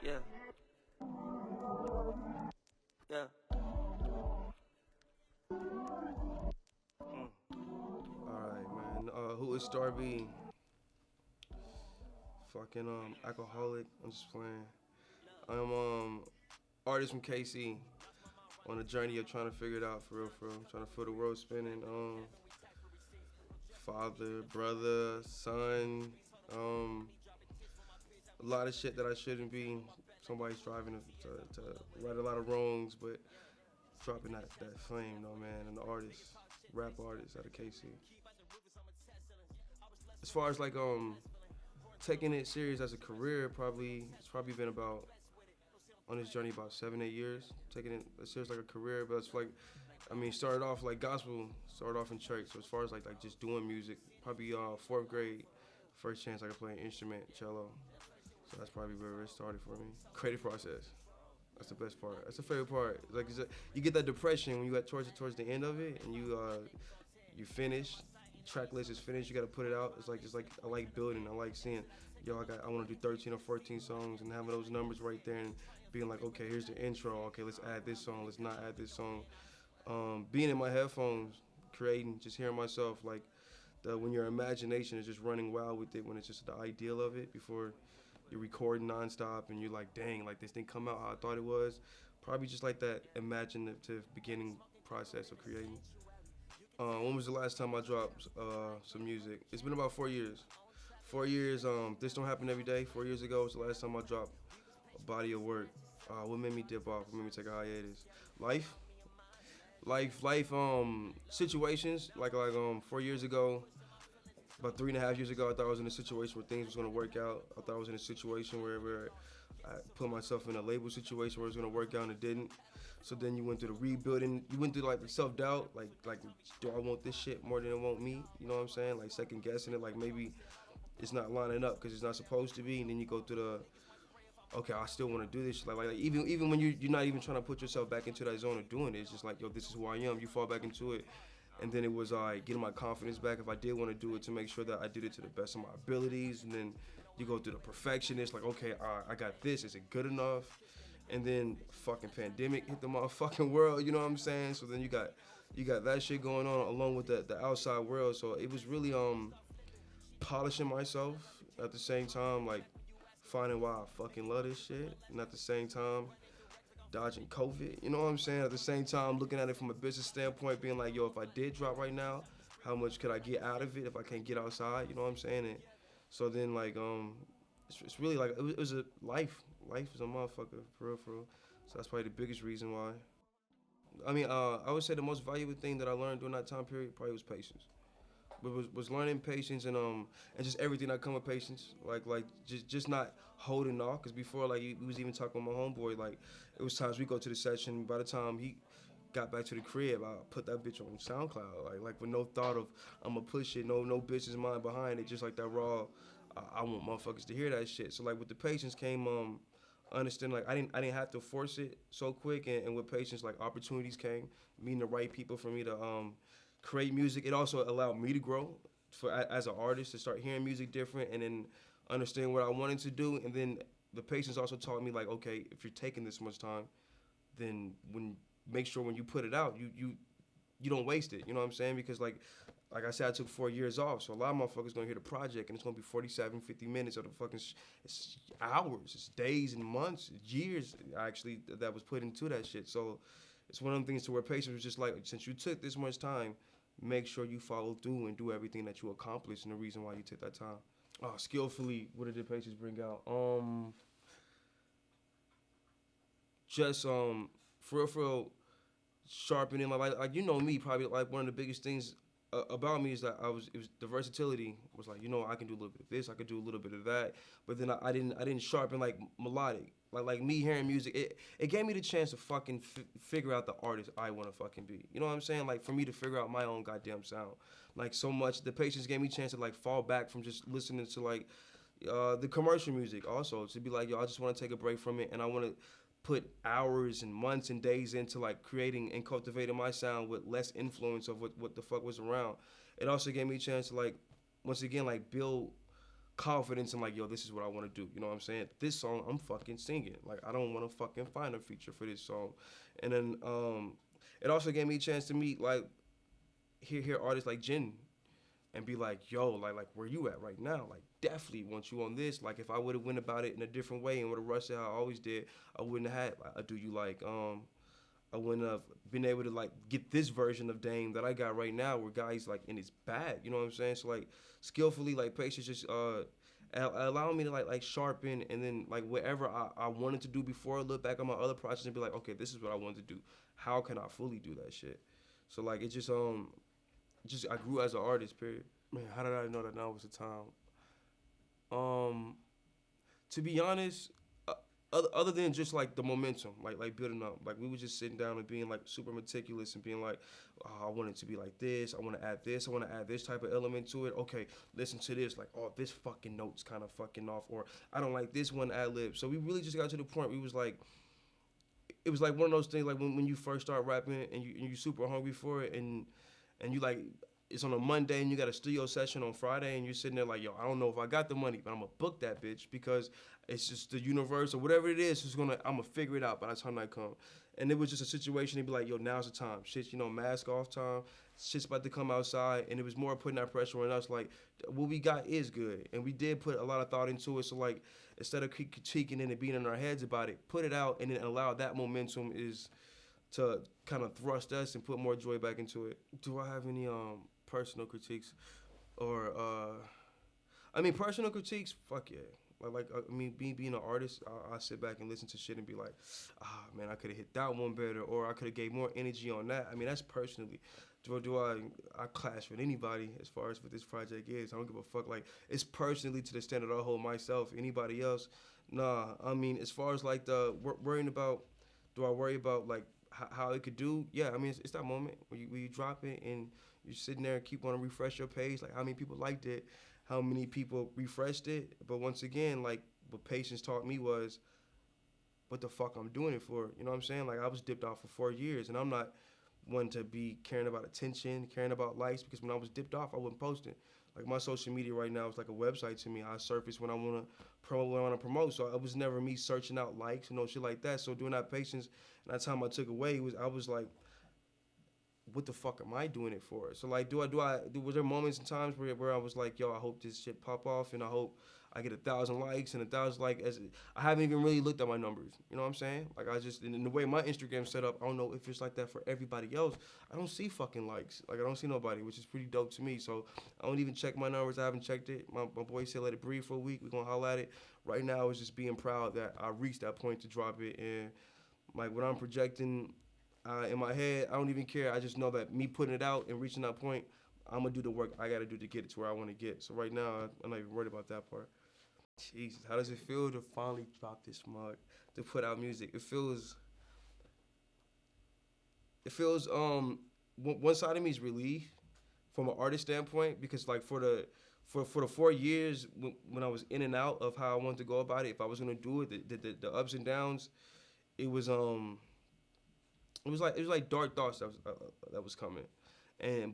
Yeah, yeah. Mm. Alright, man. Who is Star B? Fucking alcoholic. I'm just playing. I'm artist from KC on a journey of trying to figure it out for real, for real. Trying to feel the world spinning. Father, brother, son, um, a lot of shit that I shouldn't be. Somebody's striving to right a lot of wrongs, but dropping that flame, though, man. And the artist, rap artist out of KC. As far as like taking it serious as a career, probably it's probably been about on this journey about 7 8 years. Taking it as serious like a career, but it's like I mean started off like gospel, started off in church. So as far as like just doing music, probably fourth grade, first chance I could play an instrument, cello. So that's probably where it started for me. Creative process. That's the best part. That's the favorite part. Like you get that depression when you get towards the end of it, and you finish. Track list is finished. You got to put it out. It's like just like I like building. I like seeing, I want to do 13 or 14 songs and having those numbers right there and being like, okay, here's the intro. Okay, let's add this song. Let's not add this song. Being in my headphones, creating, just hearing myself like when your imagination is just running wild with it when it's just the ideal of it before you're recording nonstop and you're like, dang, like this didn't come out how I thought it was. Probably just like that imaginative beginning process of creating. When was the last time I dropped some music? It's been about 4 years. 4 years. This don't happen every day. 4 years ago was the last time I dropped a body of work. What made me dip off? What made me take a hiatus? Life, life. Situations. Like 4 years ago, about 3.5 years ago, I thought I was in a situation where things was gonna work out. I thought I was in a situation where I put myself in a label situation where it was gonna work out and it didn't. So then you went through the rebuilding. You went through like the self doubt, like do I want this shit more than it want me? You know what I'm saying? Like second guessing it, like maybe it's not lining up because it's not supposed to be. And then you go through the okay, I still want to do this. Like even when you're not even trying to put yourself back into that zone of doing it, it's just like yo, this is who I am. You fall back into it, and then it was getting my confidence back if I did want to do it to make sure that I did it to the best of my abilities. And then you go through the perfectionist, like okay, I got this. Is it good enough? And then fucking pandemic hit the motherfucking world. You know what I'm saying? So then you got that shit going on along with the outside world. So it was really polishing myself at the same time, like finding why I fucking love this shit, and at the same time dodging COVID. You know what I'm saying? At the same time, looking at it from a business standpoint, being like, yo, if I did drop right now, how much could I get out of it if I can't get outside? You know what I'm saying? And so then like it's really like it was a life. Life is a motherfucker for real, for real. So that's probably the biggest reason why. I mean, I would say the most valuable thing that I learned during that time period probably was patience. But was learning patience and just everything that come with patience. Like just not holding off. Cause before like we was even talking with my homeboy. Like it was times we go to the session. By the time he got back to the crib, I put that bitch on SoundCloud. Like with no thought of I'ma push it. No business mind behind it. Just like that raw. I want motherfuckers to hear that shit. So like with the patience came understand like I didn't have to force it so quick and with patience like opportunities came meeting the right people for me to create music. It also allowed me to grow as an artist to start hearing music different and then understand what I wanted to do. And then the patience also taught me like, okay, if you're taking this much time, then when make sure when you put it out, you don't waste it. You know what I'm saying? Because like I said, I took 4 years off, so a lot of motherfuckers gonna hear the project and it's gonna be 47, 50 minutes of the fucking, it's hours, it's days and months, years actually that was put into that shit. So it's one of them things to where patience was just like, since you took this much time, make sure you follow through and do everything that you accomplished and the reason why you took that time. Skillfully, what did the patience bring out? Just for real, sharpening like you know me probably like one of the biggest things about me is that it was the versatility was like I can do a little bit of this, I could do a little bit of that, but then I didn't sharpen like melodic like me hearing music, it gave me the chance to fucking figure out the artist I want to fucking be. You know what I'm saying? Like for me to figure out my own goddamn sound. Like so much the patience gave me a chance to like fall back from just listening to like the commercial music also to be like yo I just want to take a break from it and I want to put hours and months and days into like creating and cultivating my sound with less influence of what the fuck was around. It also gave me a chance to like once again like build confidence in like, yo, this is what I want to do. You know what I'm saying? This song, I'm fucking singing. Like, I don't want to fucking find a feature for this song. And then it also gave me a chance to meet like hear artists like Jin and be like, yo, like where you at right now? Like, definitely want you on this. Like, if I would have went about it in a different way and would have rushed it how I always did, I wouldn't have had like, a Do You Like. I wouldn't have been able to like get this version of Dame that I got right now, where guys like in his bag. You know what I'm saying? So like skillfully, like Patience just allow me to like sharpen, and then like whatever I wanted to do before, I look back on my other projects and be like, okay, this is what I wanted to do. How can I fully do that shit? So like it just I grew as an artist. Period. Man, how did I know that now was the time? Um, to be honest, other than just like the momentum, like building up, like we were just sitting down and being like super meticulous and being like, oh, I want it to be like this. I want to add this. I want to add this type of element to it. Okay, listen to this. Like, oh, this fucking note's kind of fucking off, or I don't like this one ad lib. So we really just got to the point where we was like, it was like one of those things like when you first start rapping and you super hungry for it, and you like it's on a Monday and you got a studio session on Friday and you're sitting there like, yo, I don't know if I got the money, but I'm gonna book that bitch because it's just the universe or whatever it is. I'm gonna figure it out by the time I come. And it was just a situation to be like, yo, now's the time. Shit, mask off time. Shit's about to come outside, and it was more putting that pressure on us. Like, what we got is good, and we did put a lot of thought into it. So like, instead of critiquing it and being in our heads about it, put it out and then allow that momentum is to kind of thrust us and put more joy back into it. Do I have any personal critiques or personal critiques? Fuck yeah. Being an artist, I sit back and listen to shit and be like, man, I could have hit that one better, or I could have gave more energy on that. I mean, that's personally. Do I clash with anybody as far as what this project is? I don't give a fuck. Like, it's personally to the standard I hold myself. Anybody else, nah. I mean, as far as like the worrying about, do I worry about like how it could do? Yeah, I mean, it's that moment where you drop it and you're sitting there and keep on to refresh your page, like how many people liked it, how many people refreshed it. But once again, like what Patience taught me was, what the fuck I'm doing it for? You know what I'm saying? Like I was dipped off for 4 years, and I'm not one to be caring about attention, caring about likes, because when I was dipped off, I wasn't posting. Like my social media right now is like a website to me. I surface when I want to promote what I want to promote. So it was never me searching out likes and no shit like that. So during that Patience, and that time I took away, I was like, what the fuck am I doing it for? So like, was there moments and times where I was like, yo, I hope this shit pop off, and I hope I get 1,000 likes and 1,000 I haven't even really looked at my numbers. You know what I'm saying? Like I just, in the way my Instagram's set up, I don't know if it's like that for everybody else. I don't see fucking likes. Like I don't see nobody, which is pretty dope to me. So I don't even check my numbers. I haven't checked it. My boy said let it breathe for a week. We're gonna holler at it. Right now it's just being proud that I reached that point to drop it, and like what I'm projecting, in my head, I don't even care. I just know that me putting it out and reaching that point, I'm gonna do the work I gotta do to get it to where I want to get. So right now, I'm not even worried about that part. Jesus, how does it feel to finally drop this mug, to put out music? It feels one side of me is relief from an artist standpoint, because like for the 4 years when I was in and out of how I wanted to go about it, if I was gonna do it, the ups and downs, it was like dark thoughts that was coming,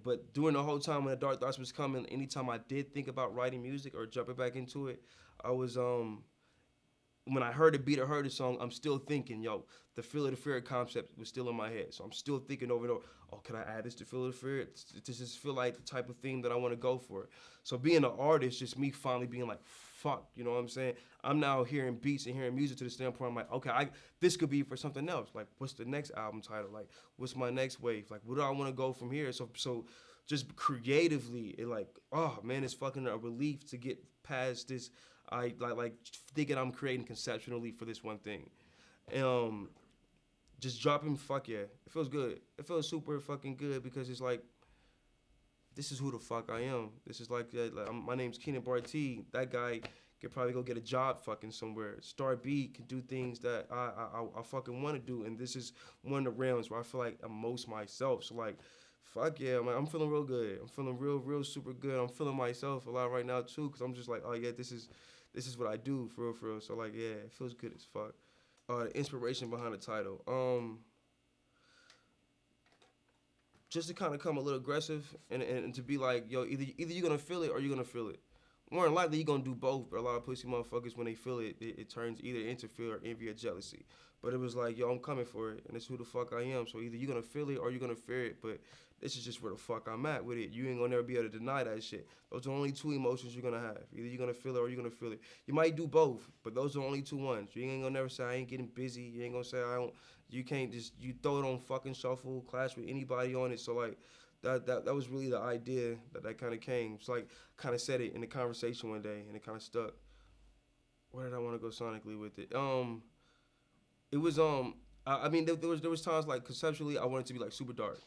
but during the whole time when the dark thoughts was coming, anytime I did think about writing music or jumping back into it, I was when I heard the beat or heard the song, I'm still thinking, yo, the Feel of the Fear concept was still in my head. So I'm still thinking over and over, oh, can I add this to Feel of the Fear? Does this feel like the type of theme that I want to go for? So being an artist, just me finally being like, fuck, you know what I'm saying? I'm now hearing beats and hearing music to the standpoint, I'm like, okay, this could be for something else. Like, what's the next album title? Like, what's my next wave? Like, where do I want to go from here? So just creatively, it like, oh man, it's fucking a relief to get past this. I like thinking I'm creating conceptually for this one thing. Just dropping, fuck yeah, it feels good. It feels super fucking good, because it's like, this is who the fuck I am. This is like my name's Keenan Barty. That guy could probably go get a job fucking somewhere. Star B can do things that I fucking want to do, and this is one of the realms where I feel like I'm most myself. So like, fuck yeah, man, I'm feeling real good. I'm feeling real super good. I'm feeling myself a lot right now too, because I'm just like, oh yeah, this is what I do for real. So like, yeah, it feels good as fuck. The inspiration behind the title, just to kind of come a little aggressive and to be like, yo, either you're gonna feel it or you're gonna feel it. more than likely, you're gonna do both. But a lot of pussy motherfuckers, when they feel it, it turns either into fear or envy or jealousy. But it was like, yo, I'm coming for it, and it's who the fuck I am. So either you're gonna feel it or you're gonna fear it. But this is just where the fuck I'm at with it. You ain't gonna never be able to deny that shit. Those are the only two emotions you're gonna have. Either you're gonna feel it or you're gonna feel it. You might do both, but those are the only two ones. You ain't gonna never say I ain't getting busy. You ain't gonna say I don't. You can't just you throw it on fucking shuffle, clash with anybody on it. So like. That was really the idea that kind of came. It's like kind of said it in the conversation one day, and it kind of stuck. Where did I want to go sonically with it? It was I mean there was times like conceptually I wanted to be like super dark.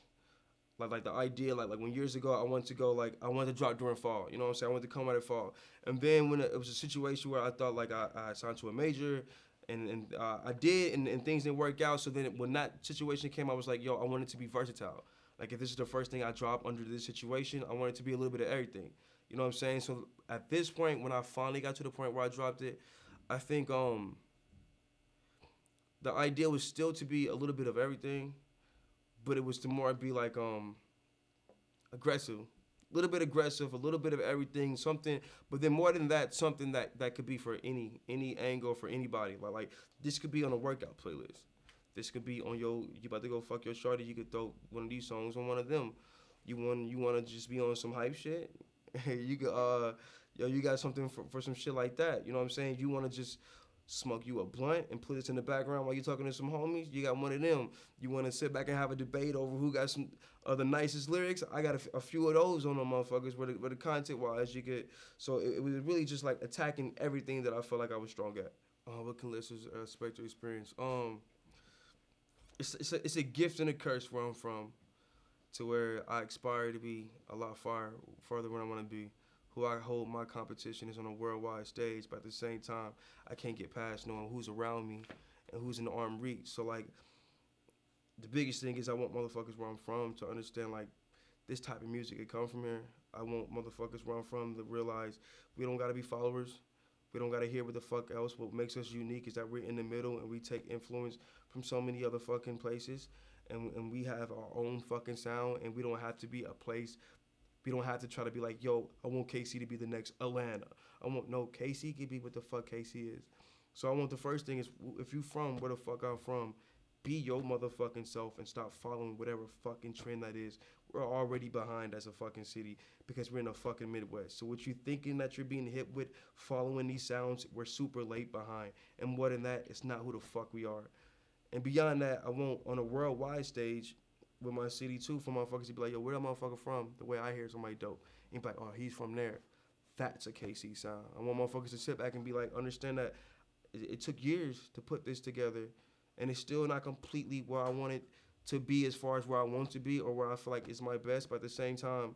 Like the idea like when years ago I wanted to go like I wanted to drop during fall. You know what I'm saying? I wanted to come out of fall. And then when it was a situation where I thought like I signed to a major. And I did, and things didn't work out. So then when that situation came, I was like, yo, I wanted to be versatile. Like if this is the first thing I drop under this situation, I want it to be a little bit of everything. You know what I'm saying? So at this point, when I finally got to the point where I dropped it, I think the idea was still to be a little bit of everything, but it was to more be like aggressive. A little bit aggressive, a little bit of everything, something, but then more than that, something that could be for any angle for anybody. Like this could be on a workout playlist. This could be on you about to go fuck your shorty, you could throw one of these songs on one of them. You want to just be on some hype shit? You could yo, you got something for some shit like that. You know what I'm saying? You want to just smoke you a blunt and put it in the background while you're talking to some homies? You got one of them. You want to sit back and have a debate over who got some the nicest lyrics? I got a few of those on them motherfuckers where the content wise you could. So it was really just like attacking everything that I felt like I was strong at. What can listeners expect to experience? It's a gift and a curse where I'm from, to where I aspire to be a lot farther where I want to be. Who I hold my competition is on a worldwide stage, but at the same time, I can't get past knowing who's around me and who's in arm reach. So like, the biggest thing is I want motherfuckers where I'm from to understand like this type of music it come from here. I want motherfuckers where I'm from to realize we don't gotta be followers. We don't gotta hear what the fuck else. What makes us unique is that we're in the middle and we take influence from so many other fucking places, and we have our own fucking sound, and we don't have to be a place. We don't have to try to be like, yo, I want KC to be the next Atlanta. No, KC can be what the fuck KC is. So I want the first thing is, if you from where the fuck I'm from, be your motherfucking self and stop following whatever fucking trend that is. We're already behind as a fucking city because we're in the fucking Midwest. So what you thinking that you're being hit with, following these sounds, we're super late behind. And more than that, it's not who the fuck we are. And beyond that, I want on a worldwide stage with my city too for motherfuckers to be like, yo, where that motherfucker from? The way I hear somebody dope. And be like, oh, he's from there. That's a KC sound. I want motherfuckers to sit back and be like, understand that it took years to put this together, and it's still not completely where I want it to be as far as where I want to be or where I feel like it's my best. But at the same time,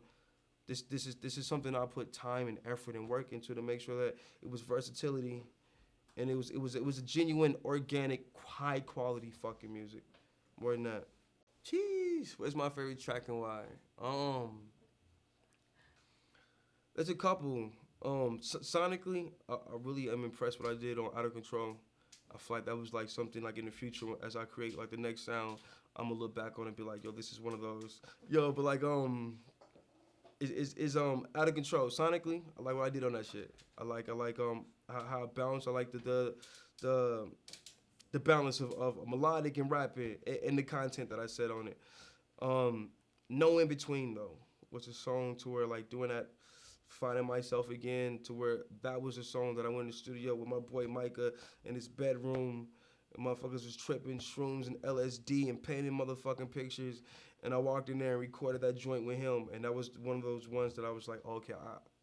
this is something I put time and effort and work into to make sure that it was versatility, and it was a genuine, organic, high quality fucking music. More than that. Jeez, what's my favorite track and why? There's a couple. Sonically, I really am impressed what I did on Out of Control. I feel like that was like something like in the future as I create like the next sound, I'm gonna look back on it and be like, yo, this is one of those. Yo, but like is Out of Control sonically. I like what I did on that shit. I like how it balanced. I like the balance of melodic and rapping and the content that I said on it. No In Between though was a song to where like doing that, finding myself again, to where that was a song that I went in the studio with my boy Micah in his bedroom. And motherfuckers was tripping shrooms and LSD and painting motherfucking pictures. And I walked in there and recorded that joint with him. And that was one of those ones that I was like, oh, okay,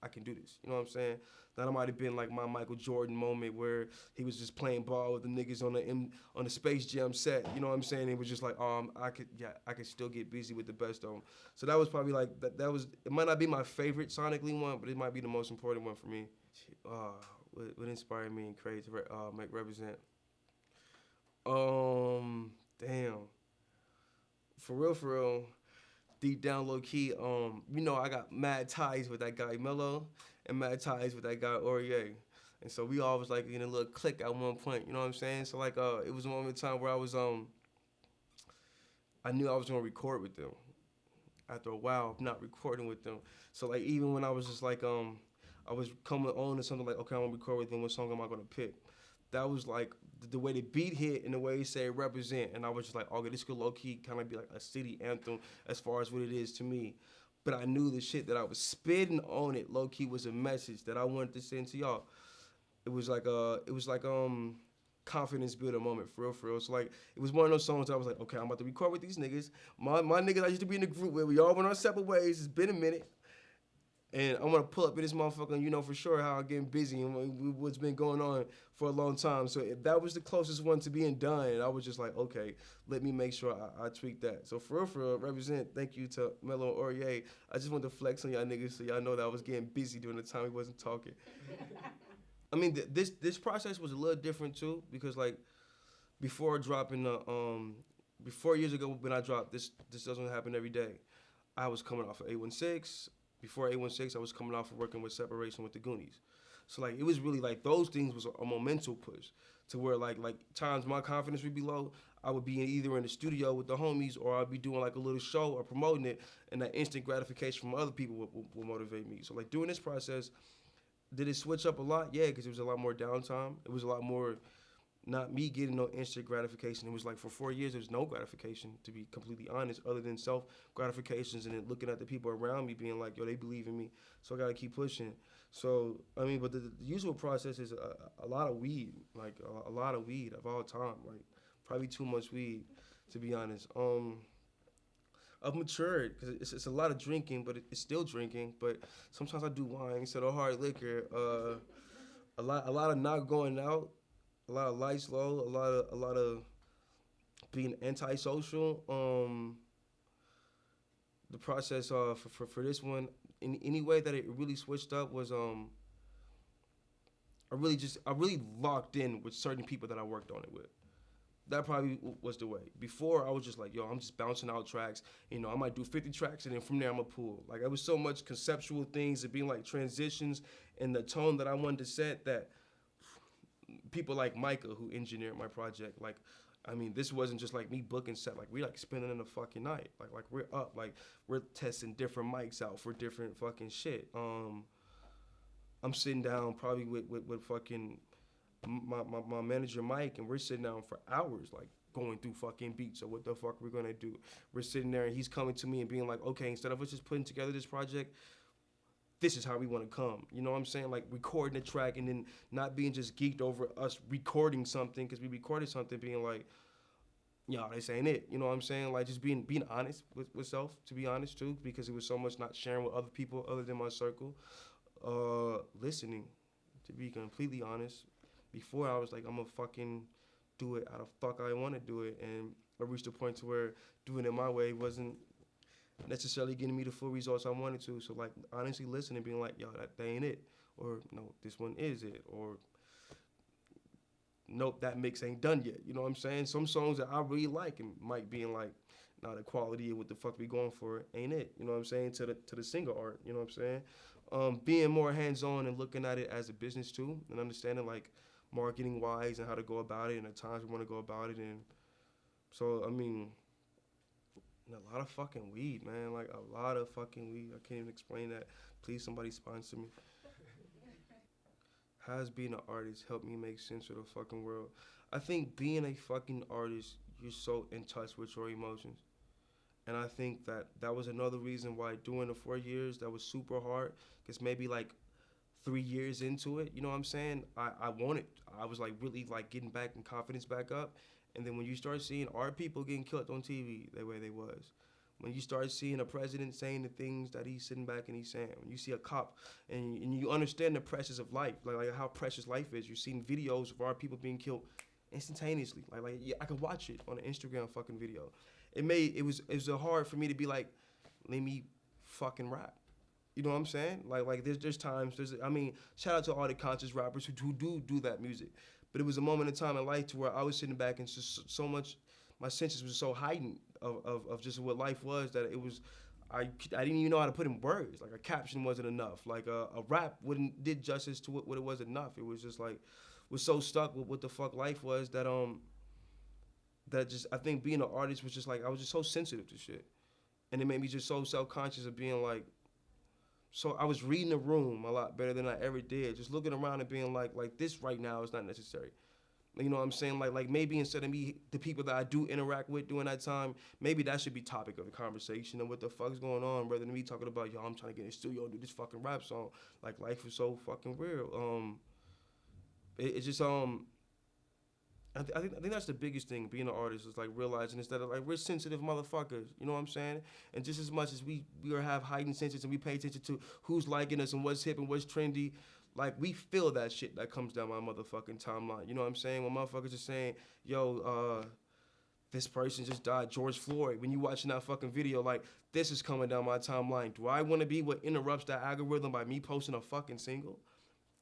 I can do this. You know what I'm saying? That might have been like my Michael Jordan moment where he was just playing ball with the niggas on the Space Jam set. You know what I'm saying? It was just like, I could still get busy with the best of them. So that was probably like, that was, it might not be my favorite sonically one, but it might be the most important one for me. What inspired me and Craig to make Represent? Damn. For real, deep down low key, I got mad ties with that guy Mello and mad ties with that guy Aurier. And so we all was like in a little clique at one point, you know what I'm saying? So like it was a moment in time where I was I knew I was gonna record with them after a while of not recording with them. So like even when I was just like I was coming on to something like, okay, I'm gonna record with them. What song am I gonna pick? That was like the way the beat hit and the way he said represent, and I was just like, okay, this could low key kind of be like a city anthem as far as what it is to me. But I knew the shit that I was spitting on it low key was a message that I wanted to send to y'all. It was like confidence builder moment for real, for real. So like it was one of those songs that I was like, okay, I'm about to record with these niggas. My niggas I used to be in the group with. We all went our separate ways. It's been a minute. And I'm gonna pull up in this motherfucker and you know for sure how I'm getting busy and what's been going on for a long time. So if that was the closest one to being done, and I was just like, okay, let me make sure I tweak that. So for real, represent, thank you to Mello and Aurier. I just wanted to flex on y'all niggas so y'all know that I was getting busy during the time he wasn't talking. I mean, this process was a little different too because like before dropping the 4 years ago when I dropped this doesn't happen every day. I was coming off of 816. Before 816, I was coming off of working with Separation with the Goonies. So like it was really like those things was a momental push to where like times my confidence would be low, I would be either in the studio with the homies or I'd be doing like a little show or promoting it, and that instant gratification from other people would motivate me. So like during this process, did it switch up a lot? Yeah, because it was a lot more downtime. It was a lot more not me getting no instant gratification. It was like for 4 years, there was no gratification, to be completely honest, other than self gratifications and then looking at the people around me being like, yo, they believe in me, so I gotta keep pushing. So, I mean, but the usual process is a lot of weed, like a lot of weed of all time, like probably too much weed, to be honest. I've matured because it's a lot of drinking, but it's still drinking. But sometimes I do wine instead of hard liquor. A lot of not going out, a lot of lights low, a lot of being antisocial. The process for this one, in any way that it really switched up was I really locked in with certain people that I worked on it with. That probably was the way. Before, I was just like, yo, I'm just bouncing out tracks. You know, I might do 50 tracks, and then from there, I'm going to pull. Like, it was so much conceptual things and being like transitions and the tone that I wanted to set that people like Micah, who engineered my project, like, I mean, this wasn't just like me booking set. Like, we like spending in the fucking night. Like we're up. Like, we're testing different mics out for different fucking shit. I'm sitting down probably with fucking my manager Mike, and we're sitting down for hours, like going through fucking beats. So what the fuck are we gonna do? We're sitting there, and he's coming to me and being like, okay, instead of us just putting together this project, this is how we want to come. You know what I'm saying? Like recording a track and then not being just geeked over us recording something because we recorded something, being like, yo, this ain't it. You know what I'm saying? Like just being honest with self, to be honest too, because it was so much not sharing with other people other than my circle. Listening, to be completely honest. Before I was like, I'm gonna fucking do it how the fuck I want to do it, and I reached a point to where doing it my way wasn't necessarily getting me the full results I wanted to. So like honestly listening, being like, yo, that ain't it, or no, this one is it, or nope, that mix ain't done yet. You know what I'm saying? Some songs that I really like and Mike being like, nah, the quality of what the fuck we going for ain't it. You know what I'm saying? To the singer art. You know what I'm saying? Being more hands-on and looking at it as a business too, and understanding like marketing wise and how to go about it and the times we want to go about it. And so I mean, a lot of fucking weed, man, like a lot of fucking weed. I can't even explain that. Please somebody sponsor me. Has being an artist helped me make sense of the fucking world? I think being a fucking artist, you're so in touch with your emotions. And I think that was another reason why doing the 4 years, that was super hard. Because maybe like 3 years into it, you know what I'm saying? I was like really like getting back and confidence back up. And then when you start seeing our people getting killed on TV the way they was, when you start seeing a president saying the things that he's sitting back and he's saying, when you see a cop and you understand the precious of life, like how precious life is, you're seeing videos of our people being killed instantaneously. Like yeah, I could watch it on an Instagram fucking video. It was hard for me to be like, let me fucking rap. You know what I'm saying? Like there's times, I mean, shout out to all the conscious rappers who do that music. But it was a moment in time in life to where I was sitting back and just so much, my senses was so heightened of just what life was that it was, I didn't even know how to put in words. Like a caption wasn't enough. Like a rap did justice to what it was enough. It was just like, was so stuck with what the fuck life was that just, I think being an artist was just like, I was just so sensitive to shit. And it made me just so self-conscious of being like, So I was reading the room a lot better than I ever did. Just looking around and being like this right now is not necessary. You know what I'm saying? Like maybe instead of me, the people that I do interact with during that time, maybe that should be topic of the conversation and what the fuck's going on, rather than me talking about, yo, I'm trying to get in the studio and do this fucking rap song. Like life is so fucking real. It's just I think that's the biggest thing, being an artist, is like realizing is that like we're sensitive motherfuckers, you know what I'm saying? And just as much as we have heightened senses and we pay attention to who's liking us and what's hip and what's trendy, like we feel that shit that comes down my motherfucking timeline. You know what I'm saying? When motherfuckers are saying, yo, this person just died, George Floyd. When you watching that fucking video, like this is coming down my timeline. Do I want to be what interrupts that algorithm by me posting a fucking single?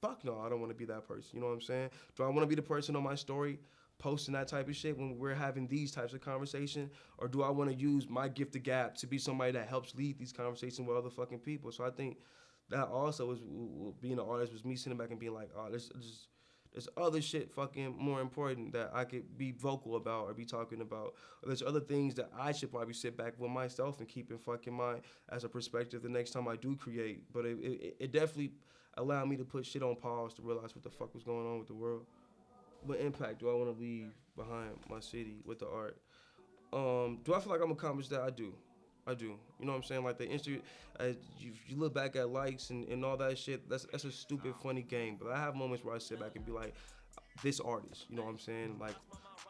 Fuck no, I don't want to be that person. You know what I'm saying? Do I want to be the person on my story posting that type of shit when we're having these types of conversations? Or do I want to use my gift of gab to be somebody that helps lead these conversations with other fucking people? So I think that also was being an artist, was me sitting back and being like, oh, there's other shit fucking more important that I could be vocal about or be talking about. Or there's other things that I should probably sit back with myself and keep in fucking mind as a perspective the next time I do create. But it definitely allowed me to put shit on pause to realize what the fuck was going on with the world. What impact do I want to leave behind my city with the art? Do I feel like I'm accomplished that? I do. You know what I'm saying? Like the you look back at likes and all that shit, that's a stupid, funny game. But I have moments where I sit back and be like, this artist, you know what I'm saying? Like,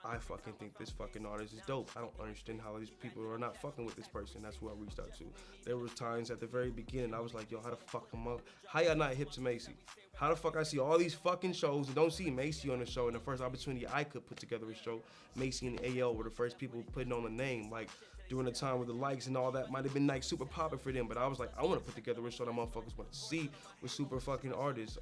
I fucking think this fucking artist is dope. I don't understand how these people are not fucking with this person. That's who I reached out to. There was times at the very beginning I was like, yo, how the fuck am I? How y'all not hip to Macy? How the fuck I see all these fucking shows and don't see Macy on the show? And the first opportunity I could put together a show, Macy and AL were the first people putting on the name. Like, during the time where the likes and all that might have been like super popular for them, but I was like, I want to put together a show that motherfuckers want to see with super fucking artists.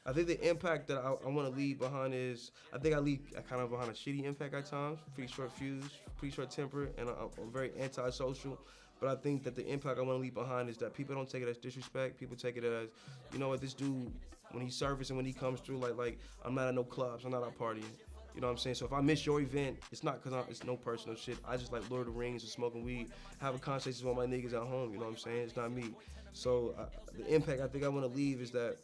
I think the impact that I want to leave behind is, I think I leave kind of behind a shitty impact at times, pretty short fuse, pretty short temper, and I'm very antisocial. But I think that the impact I want to leave behind is that people don't take it as disrespect. People take it as, you know what, this dude, when he's servicing, when he comes through, like I'm not at no clubs, I'm not out partying. You know what I'm saying? So if I miss your event, it's not because it's no personal shit. I just like Lord of the Rings and smoking weed, having conversations with my niggas at home. You know what I'm saying? It's not me. So the impact I think I want to leave is that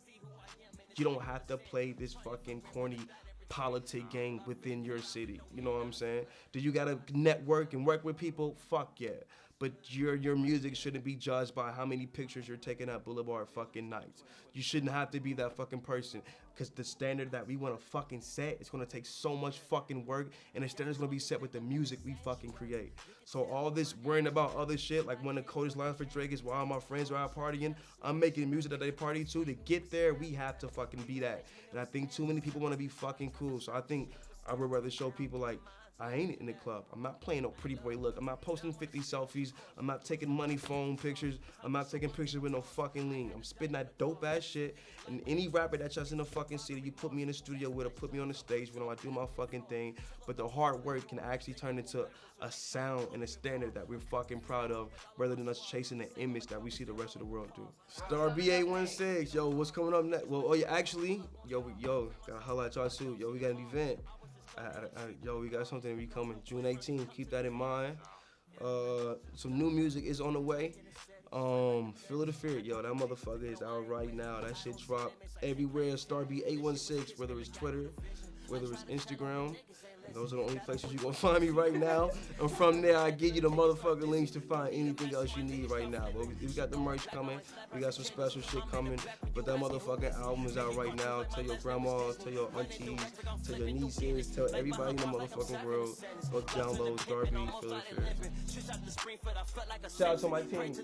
you don't have to play this fucking corny politic game within your city. You know what I'm saying? Do you gotta network and work with people? Fuck yeah. But your music shouldn't be judged by how many pictures you're taking at Boulevard fucking nights. You shouldn't have to be that fucking person. Because the standard that we want to fucking set is going to take so much fucking work. And the standard's going to be set with the music we fucking create. So all this worrying about other shit, like one of the coldest lines for Drake is, while all my friends are out partying, I'm making music that they party to. To get there, we have to fucking be that. And I think too many people want to be fucking cool. So I think I would rather show people like, I ain't in the club. I'm not playing no pretty boy look. I'm not posting 50 selfies. I'm not taking money phone pictures. I'm not taking pictures with no fucking lean. I'm spitting that dope ass shit. And any rapper that's just in the fucking city, you put me in the studio with or put me on the stage, you know, I do my fucking thing. But the hard work can actually turn into a sound and a standard that we're fucking proud of, rather than us chasing the image that we see the rest of the world do. Star B816, yo, what's coming up next? Well, oh yeah, actually, yo, gotta holla at y'all too. Yo, we got an event. Yo, we got something to be coming June 18th. Keep that in mind. Some new music is on the way. Feel the Fear, yo, that motherfucker is out right now. That shit dropped everywhere. StarB816, whether it's Twitter, whether it's Instagram. Those are the only places you're gonna find me right now. And from there, I give you the motherfucking links to find anything else you need right now. But we got the merch coming. We got some special shit coming. But that motherfucking album is out right now. Tell your grandma, tell your aunties, tell your nieces, tell everybody in the motherfucking world. Go download StarB, Feel the Fear. Shout out to my team.